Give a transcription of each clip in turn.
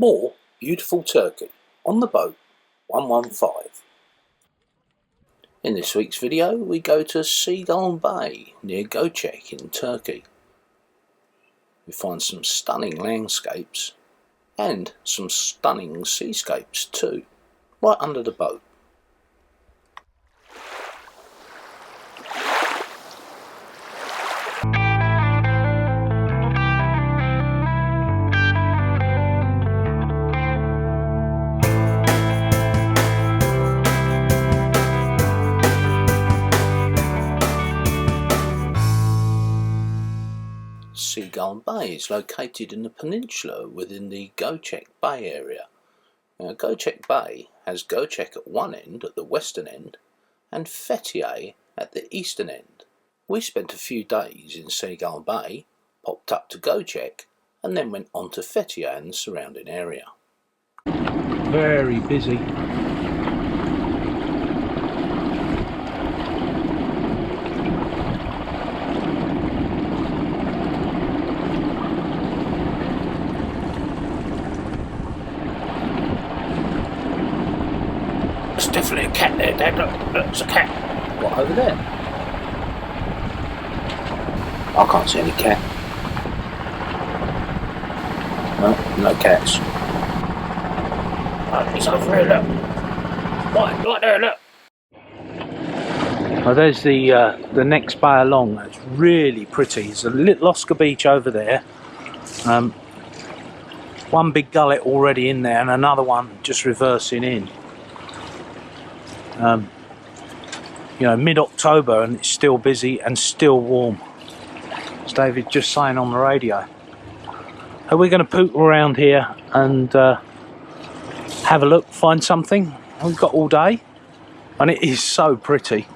More beautiful Turkey on the boat 115. In this week's video we go to Seagull Bay near Göcek in Turkey. We find some stunning landscapes and some stunning seascapes too, right under the boat. Seagull Bay is located in the peninsula within the Göcek Bay area. Now, Göcek Bay has Göcek at one end, at the western end, and Fethiye at the eastern end. We spent a few days in Seagull Bay, popped up to Göcek, and then went on to Fethiye and the surrounding area. Very busy. There's definitely a cat there, Dad. Look, there's a cat. What, over there? I can't see any cat. No cats. Oh, he's over here, look. Right there, look. Oh, there's the next bay along. That's really pretty. There's a little Oscar beach over there. One big gullet already in there and another one just reversing in. You know, mid-October and it's still busy and still warm. As David just saying on the radio. So we're going to poot around here and have a look, find something. We've got all day and it is so pretty.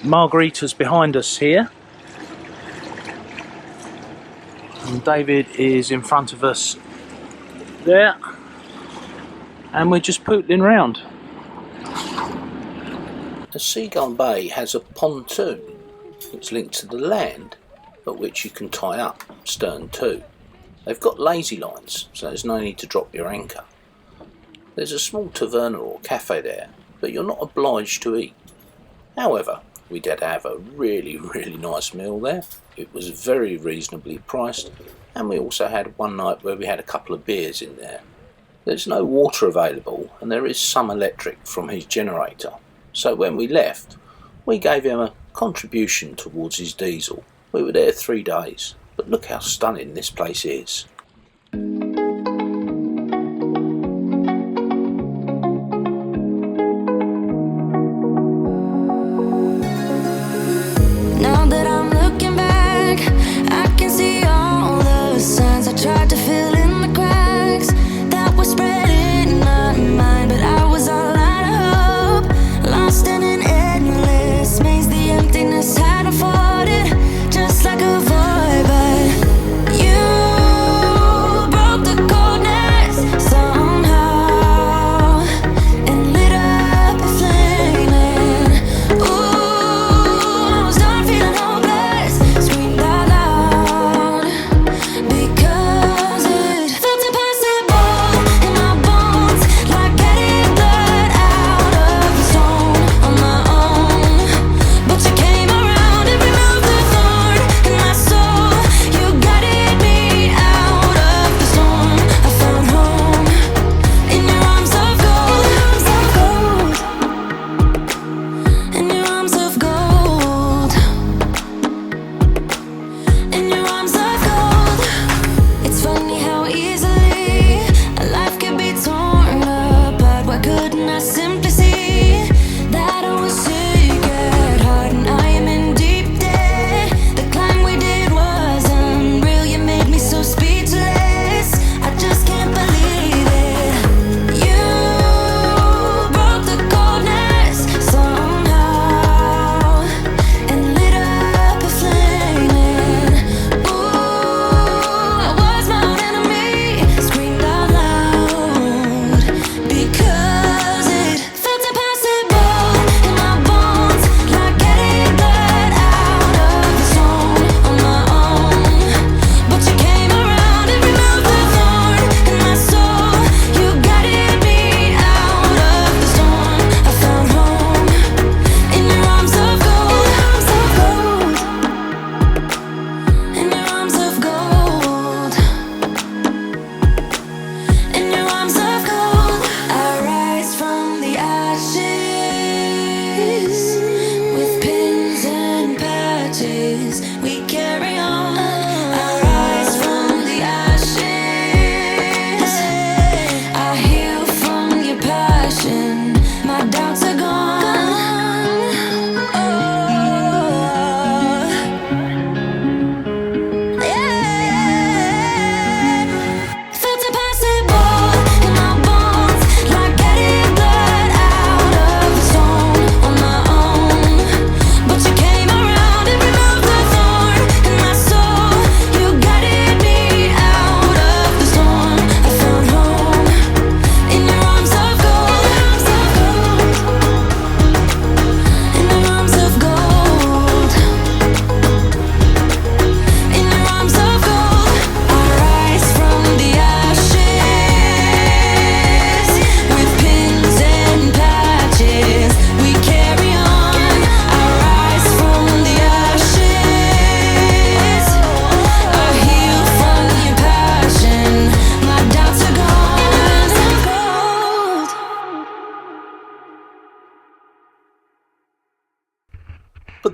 Margarita's behind us here. And David is in front of us there. And we're just pooting around. The Seagull Bay has a pontoon that's linked to the land, but which you can tie up stern to. They've got lazy lines, so there's no need to drop your anchor. There's a small taverna or cafe there, but you're not obliged to eat. However, we did have a really nice meal there. It was very reasonably priced, and we also had one night where we had a couple of beers in there. There's no water available, and there is some electric from his generator. So when we left, we gave him a contribution towards his diesel. We were there 3 days, but look how stunning this place is. Now that I'm looking back, I can see all the signs I tried to fill in the cracks that were spread in my mind, but I was all out of hope, lost in an endless maze. The emptiness had unfolded just like a void, but you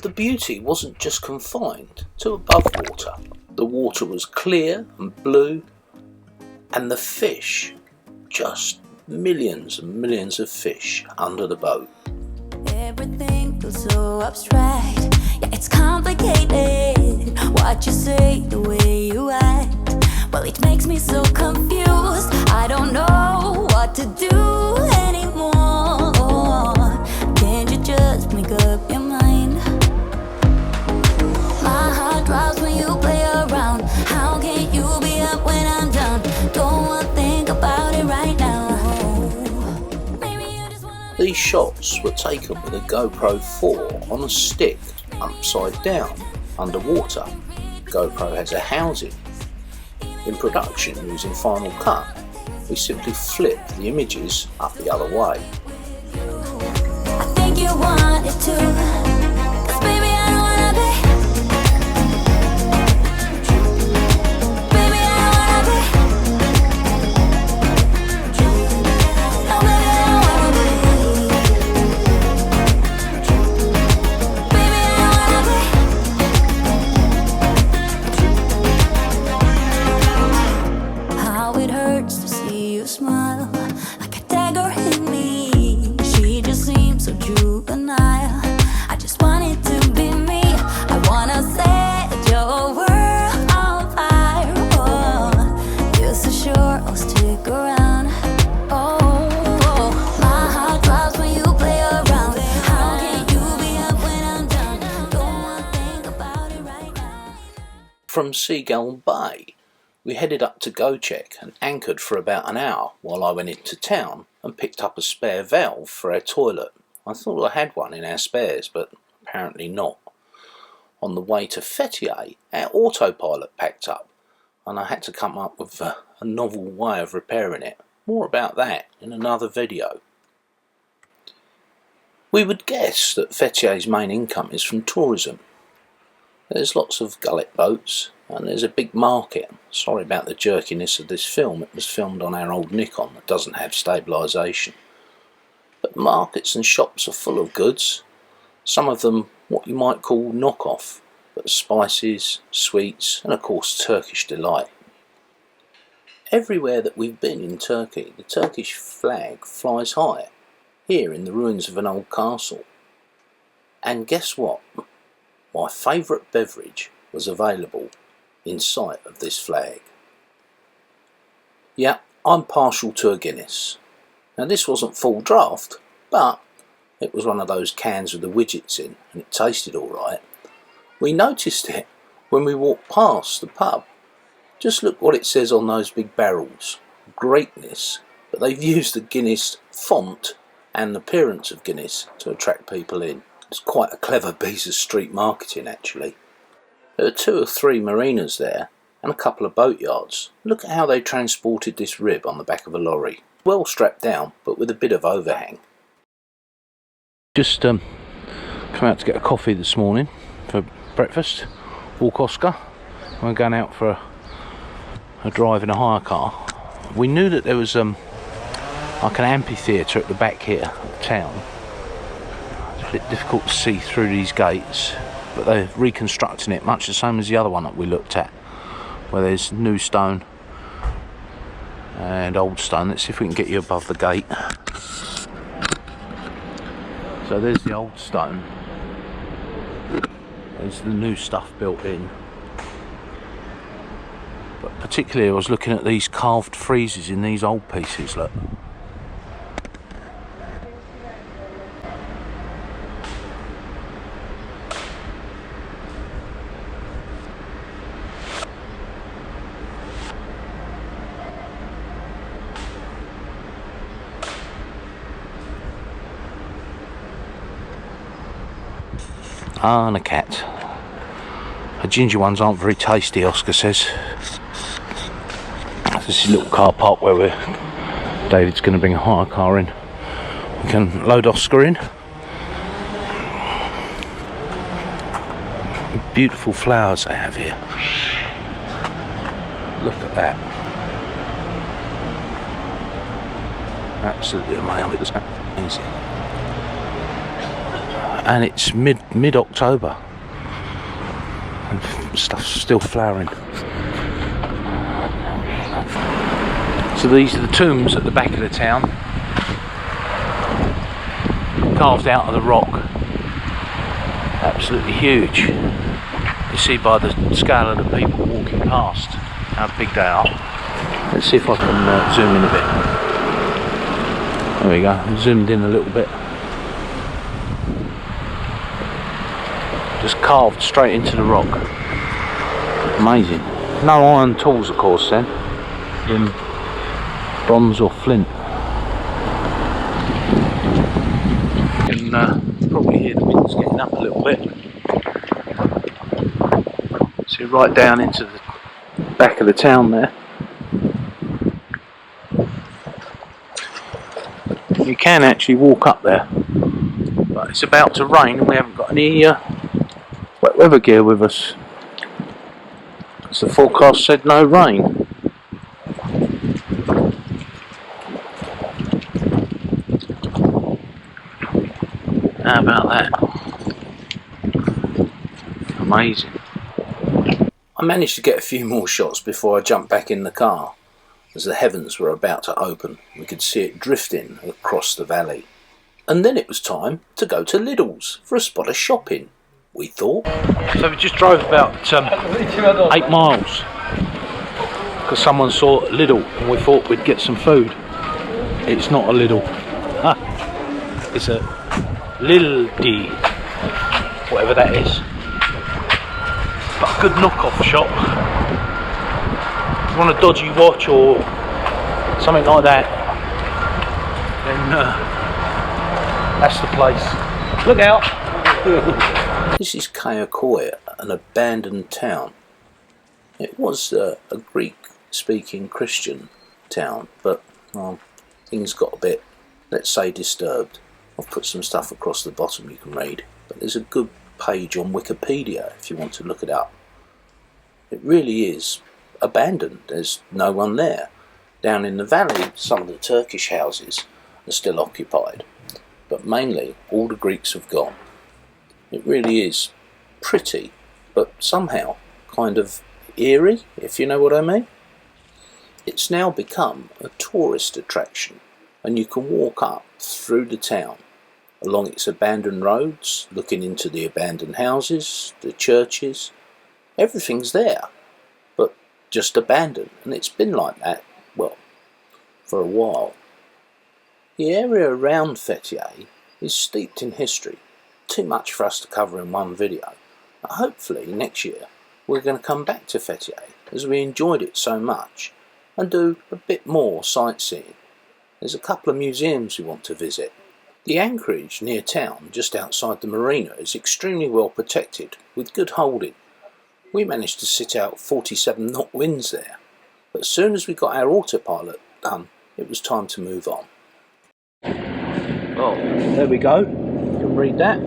But the beauty wasn't just confined to above water. The water was clear and blue, and the fish, just millions and millions of fish under the boat. Everything feels so abstract. Yeah, it's complicated. What you say, the way you act, well, it makes me so confused. I don't know what to do anymore. Can't you just make up your mind? My heart drops when you play around. How can you be up when I'm down? Don't want to think about it right now. These shots were taken with a GoPro 4 on a stick, upside down, underwater. GoPro has a housing. In production, using Final Cut, we simply flip the images up the other way. I think you want it too. 'Cause baby, I don't wanna be. Baby, I don't wanna be. No, baby, I don't wanna be. Baby, I don't wanna be. How it hurts to see you smile, like a dagger in me. She just seems so juvenile. I just want it to be me. I wanna set your world on fire. Oh, you're so sure I'll stick around. Oh, my heart drops when you play around. How can you be up when I'm down? Don't wanna think about it right now. From Seagull Bay, we headed up to Göcek and anchored for about an hour while I went into town and picked up a spare valve for our toilet. I thought I had one in our spares, but apparently not. On the way to Fethiye, our autopilot packed up, and I had to come up with a novel way of repairing it. More about that in another video. We would guess that Fethiye's main income is from tourism. There's lots of gullet boats, and there's a big market. Sorry about the jerkiness of this film, it was filmed on our old Nikon that doesn't have stabilisation. But markets and shops are full of goods, some of them what you might call knockoff, but spices, sweets, and of course Turkish delight. Everywhere that we've been in Turkey, the Turkish flag flies high, here in the ruins of an old castle. And guess what? My favourite beverage was available in sight of this flag. Yeah, I'm partial to a Guinness. Now this wasn't full draft, but it was one of those cans with the widgets in, and it tasted alright. We noticed it when we walked past the pub. Just look what it says on those big barrels. Greatness, but they've used the Guinness font and appearance of Guinness to attract people in. It's quite a clever piece of street marketing actually. There are 2 or 3 marinas there and a couple of boatyards. Look at how they transported this rib on the back of a lorry. Well strapped down, but with a bit of overhang. Just come out to get a coffee this morning for breakfast. Walk Oscar. We're going out for a drive in a hire car. We knew that there was like an amphitheatre at the back here of the town. It's a bit difficult to see through these gates, but they're reconstructing it much the same as the other one that we looked at, where there's new stone and old stone. Let's see if we can get you above the gate. So there's the old stone, there's the new stuff built in. But particularly I was looking at these carved friezes in these old pieces, look. Ah, and a cat. The ginger ones aren't very tasty, Oscar says. This is a little car park where David's going to bring a hire car in. We can load Oscar in. Beautiful flowers they have here. Look at that. Absolutely amazing. and it's mid-October and stuff's still flowering. So these are the tombs at the back of the town, carved out of the rock. Absolutely huge. You see by the scale of the people walking past how big they are. Let's see if I can zoom in a bit. There we go, zoomed in a little bit. Just carved straight into the rock. Amazing. No iron tools, of course, then. In bronze or flint. You can probably hear the winds getting up a little bit. See right down into the back of the town there. You can actually walk up there, but it's about to rain and we haven't got any wet weather gear with us. So the forecast said no rain. How about that? Amazing. I managed to get a few more shots before I jumped back in the car. As the heavens were about to open, we could see it drifting across the valley. And then it was time to go to Lidl's for a spot of shopping, we thought. So we just drove about 8 miles because someone saw Lidl and we thought we'd get some food. It's not a Lidl. It's a Lildi, whatever that is. But a good knockoff shop. If you want a dodgy watch or something like that, then that's the place. Look out! This is Göcek, an abandoned town. It was a Greek-speaking Christian town, but things got a bit, let's say, disturbed. I've put some stuff across the bottom you can read, but there's a good page on Wikipedia if you want to look it up. It really is abandoned. There's no one there. Down in the valley, some of the Turkish houses are still occupied, but mainly all the Greeks have gone. It really is pretty, but somehow kind of eerie, if you know what I mean. It's now become a tourist attraction, and you can walk up through the town along its abandoned roads, looking into the abandoned houses, the churches. Everything's there, but just abandoned, and it's been like that, well, for a while. The area around Fethiye is steeped in history, too much for us to cover in one video. But hopefully next year we're going to come back to Fethiye, as we enjoyed it so much, and do a bit more sightseeing. There's a couple of museums we want to visit. The anchorage near town, just outside the marina, is extremely well protected, with good holding. We managed to sit out 47 knot winds there, but as soon as we got our autopilot done, it was time to move on. Well, there we go. You can read that.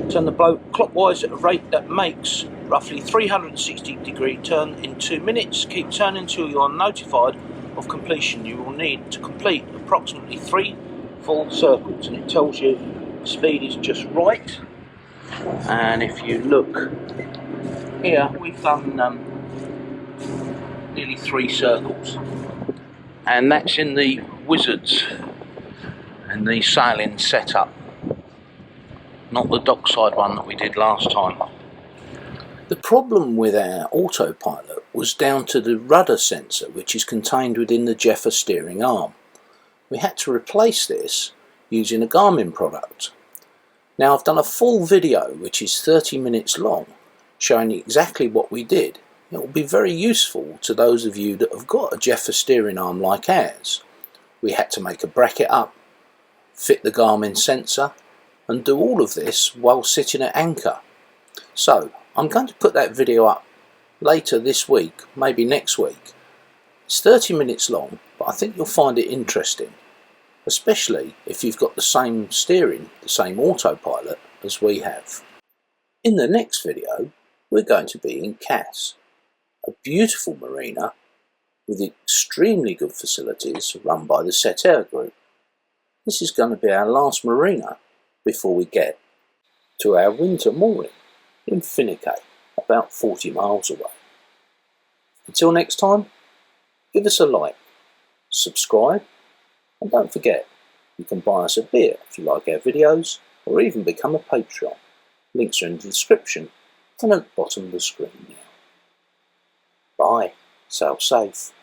Turn the boat clockwise at a rate that makes roughly 360-degree turn in 2 minutes. Keep turning until you are notified of completion. You will need to complete approximately 3 full circles, and it tells you speed is just right. And if you look here, we've done nearly 3 circles, and that's in the Wizards and the sailing setup, not the dockside one that we did last time. The problem with our autopilot was down to the rudder sensor, which is contained within the Jeffer steering arm. We had to replace this using a Garmin product. Now I've done a full video which is 30 minutes long showing exactly what we did. It will be very useful to those of you that have got a Jeffer steering arm like ours. We had to make a bracket up, fit the Garmin sensor, and do all of this while sitting at anchor. So I'm going to put that video up later this week, maybe next week. It's 30 minutes long, but I think you'll find it interesting, especially if you've got the same steering, the same autopilot as we have. In the next video, we're going to be in Cass, a beautiful marina with extremely good facilities run by the Set Air Group. This is going to be our last marina before we get to our winter mooring in Finneké, about 40 miles away. Until next time, give us a like, subscribe, and don't forget, you can buy us a beer if you like our videos, or even become a Patreon. Links are in the description and at the bottom of the screen now. Bye, sail safe.